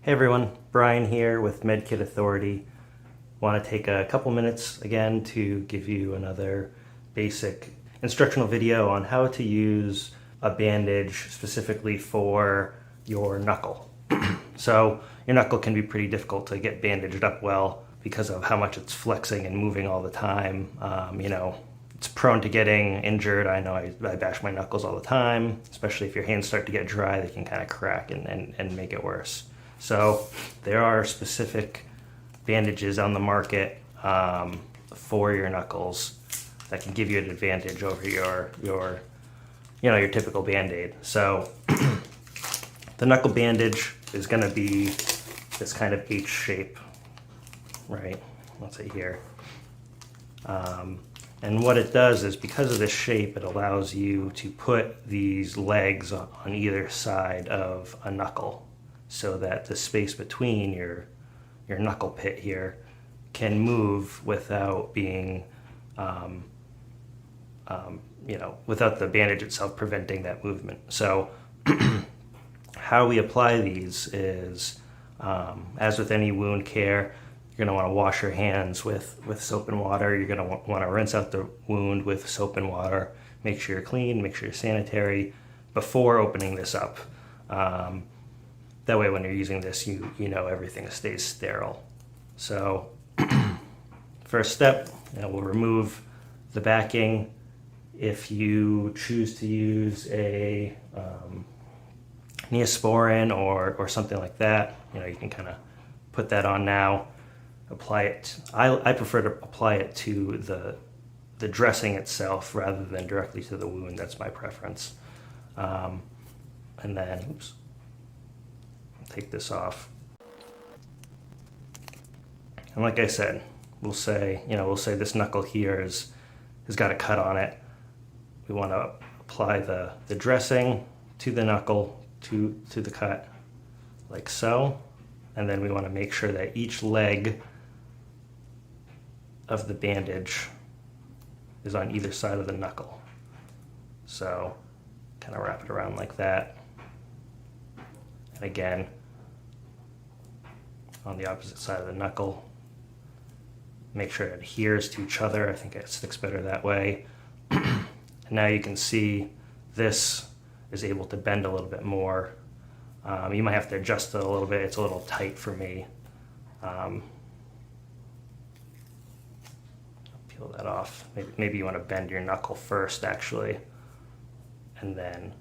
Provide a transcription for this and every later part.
Hey everyone, Brian here with MedKit Authority. Want to take a couple minutes again to give you another basic instructional video on how to use a bandage specifically for your knuckle. So your knuckle can be pretty difficult to get bandaged up well because of how much it's flexing and moving all the time. It's prone to getting injured. I know I bash my knuckles all the time, especially if your hands start to get dry, they can kind of crack and make it worse. So there are specific bandages on the market for your knuckles that can give you an advantage over your typical Band-Aid. So the knuckle bandage is going to be this kind of H shape, right? Let's say here. And what it does is, because of this shape, it allows you to put these legs on either side of a knuckle, so that the space between your knuckle pit here can move without being, without the bandage itself preventing that movement. So how we apply these is, as with any wound care, you're going to want to wash your hands with soap and water. You're going to want to rinse out the wound with soap and water. Make sure you're clean, make sure you're sanitary before opening this up. That way when you're using this, you know everything stays sterile. So first step, we'll remove the backing. If you choose to use a Neosporin or something like that, you can kind of put that on now. Apply it. I prefer to apply it to the dressing itself rather than directly to the wound. That's my preference. And then, take this off. And like I said, we'll say this knuckle here has got a cut on it. We want to apply the dressing to the knuckle, to the cut, like so. And then we want to make sure that each leg of the bandage is on either side of the knuckle. So kind of wrap it around like that. And again, on the opposite side of the knuckle. Make sure it adheres to each other. I think it sticks better that way. And now you can see this is able to bend a little bit more. You might have to adjust it a little bit. It's a little tight for me. Peel that off. Maybe you want to bend your knuckle first, actually, and then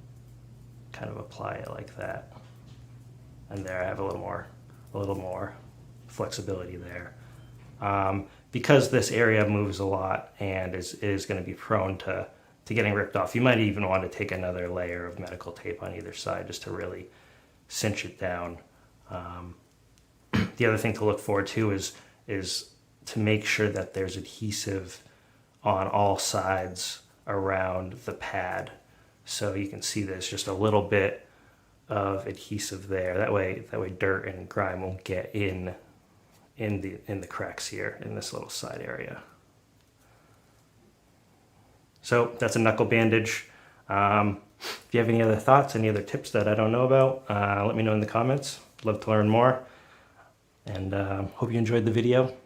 kind of apply it like that. And there I have a little more flexibility there. Because this area moves a lot and is going to be prone to getting ripped off, you might even want to take another layer of medical tape on either side just to really cinch it down. The other thing to look for too is to make sure that there's adhesive on all sides around the pad. So you can see there's just a little bit of adhesive there. That way dirt and grime won't get in the cracks here in this little side area. So that's a knuckle bandage. If you have any other thoughts, any other tips that I don't know about, let me know in the comments. Love to learn more. And hope you enjoyed the video.